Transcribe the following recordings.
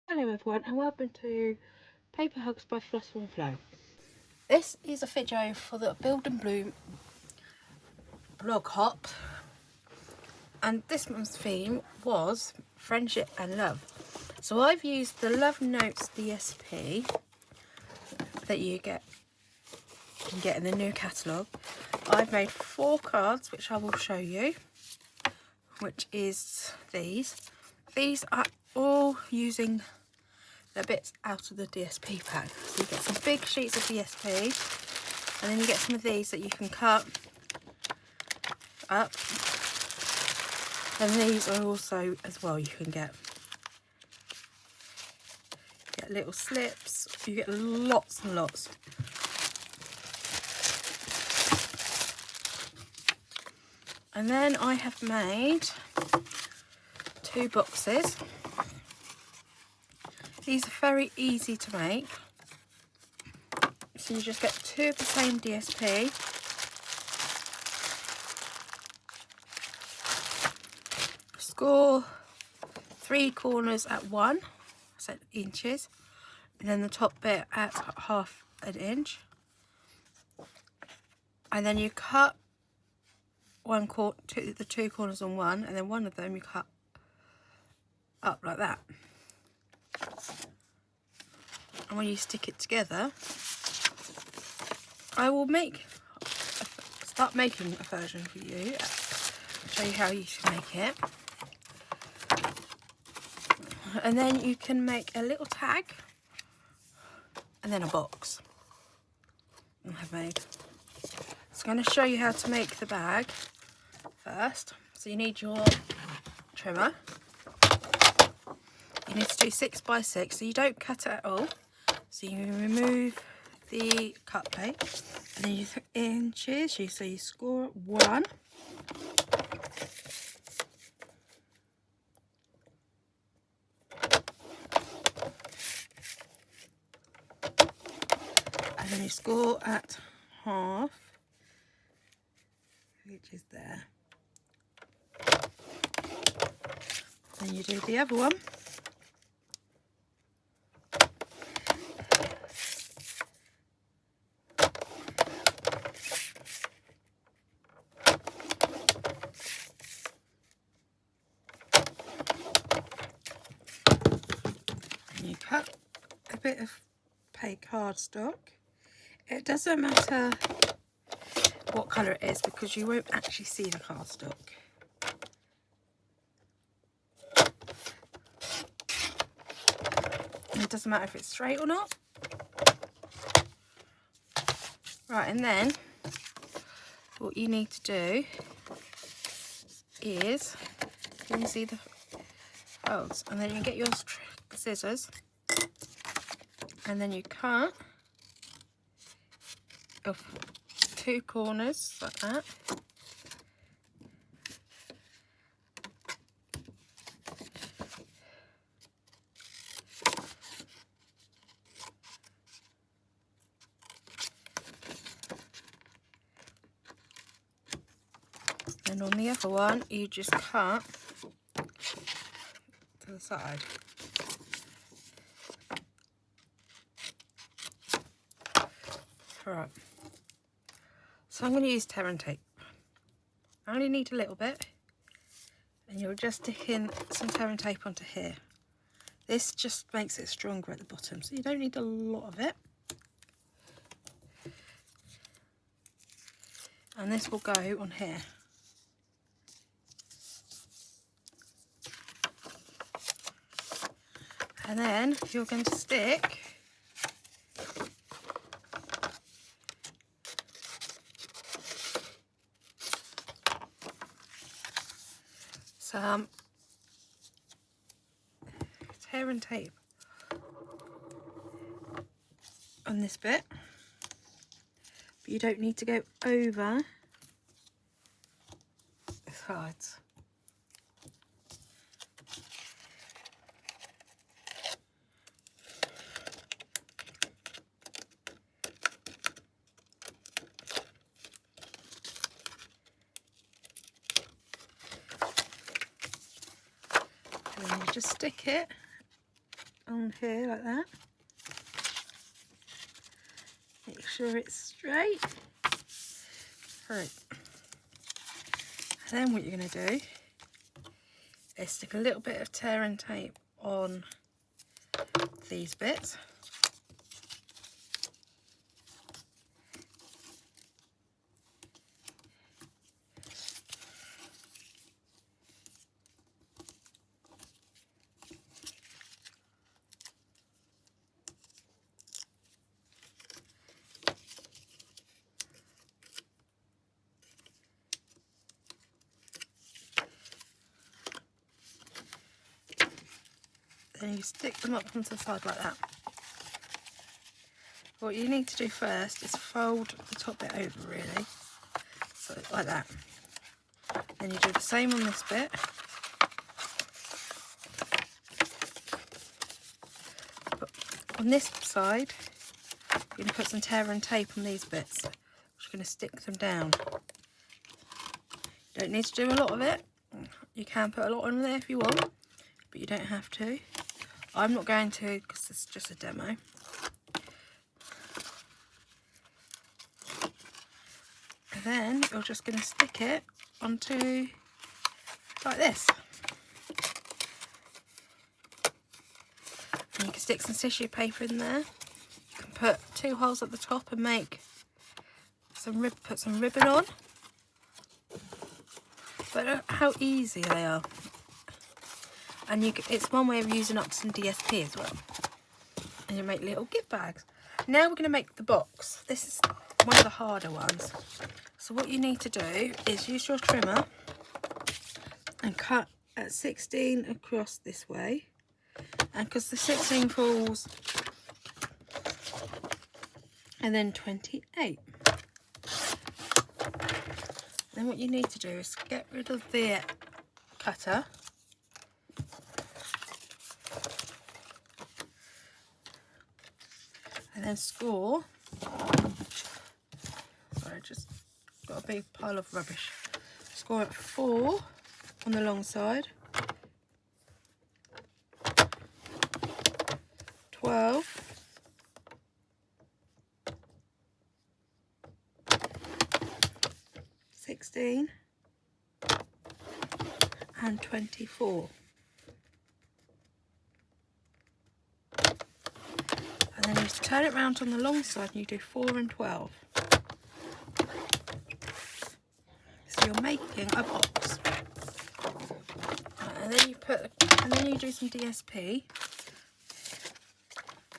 Hello everyone and welcome to Paper Hugs by Flutter and Flow. This is a video for the Build and Bloom blog hop, and this month's theme was friendship and love. So I've used the Love Notes DSP that you can get in the new catalogue. I've made 4 cards which I will show you, which is these. These are all using the bits out of the DSP pack. So you get some big sheets of DSP, and then you get some of these that you can cut up, and these are also as well you can get little slips. You get lots and lots. And then I have made 2 boxes. These are very easy to make. So you just get 2 of the same DSP. Score 3 corners at 1 inches, and then the top bit at half an inch. And then you cut the 2 corners on one, and then one of them you cut up like that. And when you stick it together, I will start making a version for you. I'll show you how you should make it. And then you can make a little tag and then a box. I have made. So I'm going to show you how to make the bag first. So you need your trimmer. You need to do 6 by 6, so you don't cut it at all. So you remove the cut plate, and then you inches. So you score 1. And then you score at half, which is there. Then you do the other one. And you cut a bit of cardstock. It doesn't matter what colour it is because you won't actually see the cardstock. And it doesn't matter if it's straight or not. Right, and then what you need to do is, can you see the folds? And then you get your scissors, and then you cut off 2 corners like that. And on the other one, you just cut to the side. Right. So I'm going to use tear and tape. I only need a little bit, and you'll just stick in some tear and tape onto here. This just makes it stronger at the bottom, so you don't need a lot of it. And this will go on here. And then you're going to stick some tear and tape on this bit, but you don't need to go over the sides. And then you just stick it on here like that. Make sure it's straight. Right. And then what you're going to do is stick a little bit of tear and tape on these bits. Then you stick them up onto the side like that. What you need to do first is fold the top bit over really, so like that. Then you do the same on this bit. But on this side, you're going to put some tear and tape on these bits, which are going to stick them down. You don't need to do a lot of it. You can put a lot on there if you want, but you don't have to. I'm not going to because it's just a demo. And then you're just going to stick it onto like this. And you can stick some tissue paper in there. You can put 2 holes at the top and make some put some ribbon on. But look how easy they are. And it's one way of using up some DSP as well. And you make little gift bags. Now we're going to make the box. This is one of the harder ones. So what you need to do is use your trimmer and cut at 16 across this way. And because the 16 falls, and then 28. Then what you need to do is get rid of the cutter. And then score. Sorry, I just got a big pile of rubbish. Score at 4 on the long side. 12. 16. And 24. And then you turn it round on the long side and you do 4 and 12. So you're making a box. And then you do some DSP.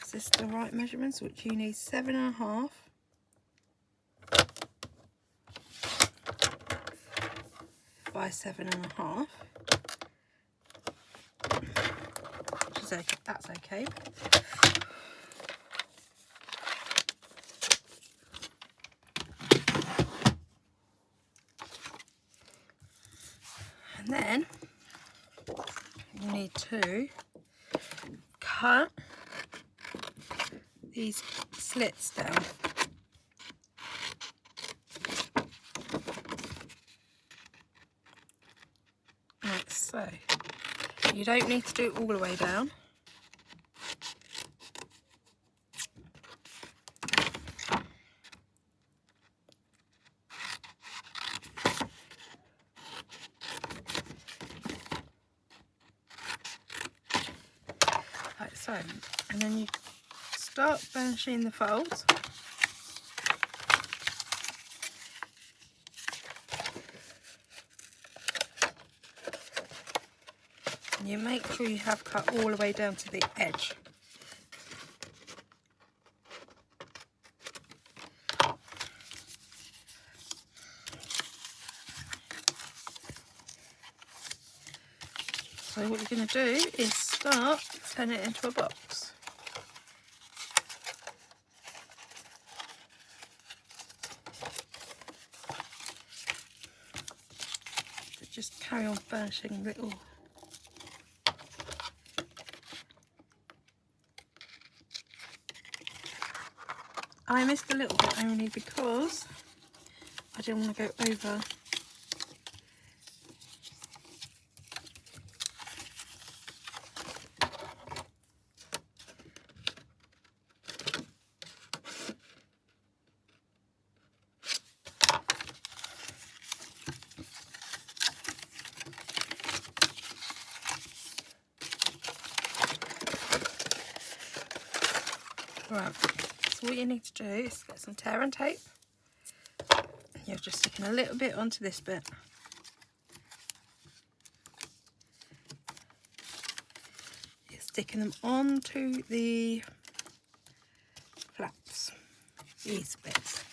Is this the right measurements? Which you need 7.5 by 7.5. Which is okay. That's okay. And then you need to cut these slits down. Like so. You don't need to do it all the way down. Like so. And then you start burnishing the folds. And you make sure you have cut all the way down to the edge. So what you're going to do is start turning it into a box. So just carry on burnishing little. I missed a little bit only because I didn't want to go over Right, so what you need to do is get some tear and tape. You're just sticking a little bit onto this bit. You're sticking them onto the flaps, these bits.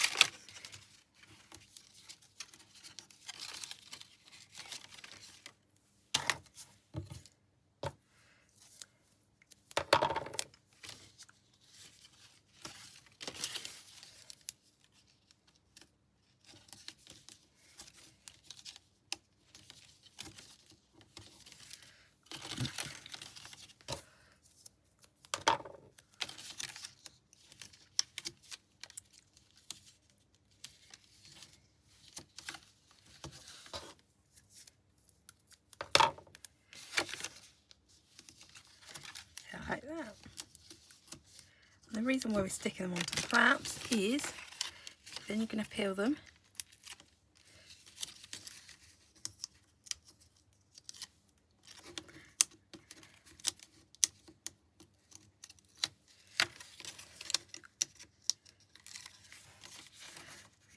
Like that. And the reason why we're sticking them onto the flaps is then you're going to peel them.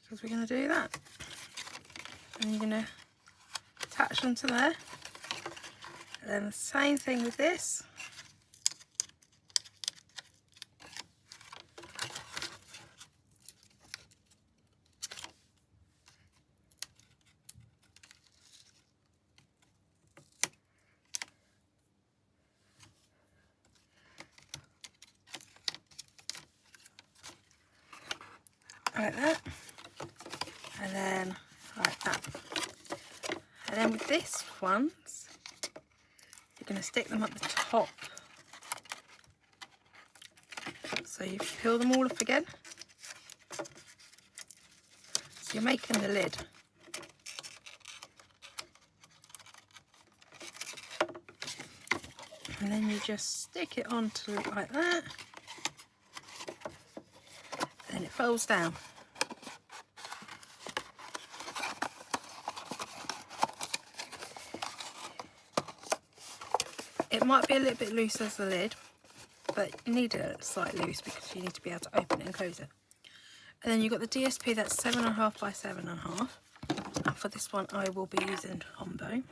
Because we're going to do that. And you're going to attach them to there. And then the same thing with this. Like that, and then like that, and then with this ones you're going to stick them at the top, so you peel them all up again, so you're making the lid. And then you just stick it onto like that, then it folds down. It might be a little bit loose as the lid, but you need it slightly loose because you need to be able to open it and close it. And then you've got the DSP that's 7.5 by 7.5. And for this one I will be using Combo.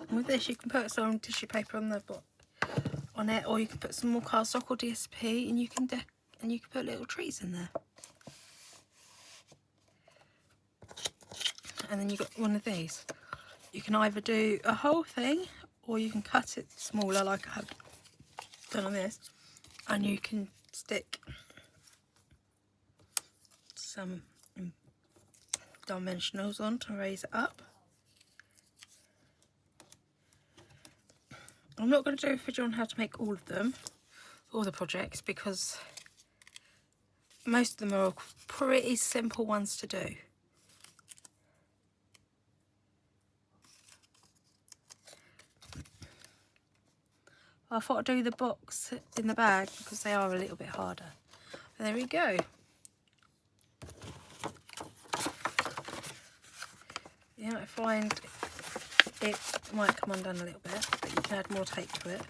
And with this you can put some tissue paper on it, or you can put some more cardstock or DSP, and you can put little trees in there. And then you've got one of these. You can either do a whole thing, or you can cut it smaller like I have done on this, and you can stick some dimensionals on to raise it up. I'm not going to do a video on how to make all of them, all the projects, because most of them are pretty simple ones to do. I thought I'd do the box in the bag because they are a little bit harder. And there we go. Yeah, I find it might come undone a little bit, but you can add more tape to it.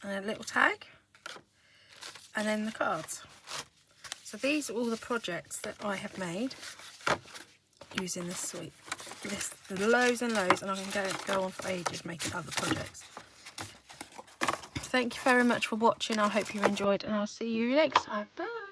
And a little tag. And then the cards. So these are all the projects that I have made using this suite. There's loads and loads, and I can go on for ages making other projects. Thank you very much for watching. I hope you enjoyed, and I'll see you next time. Bye.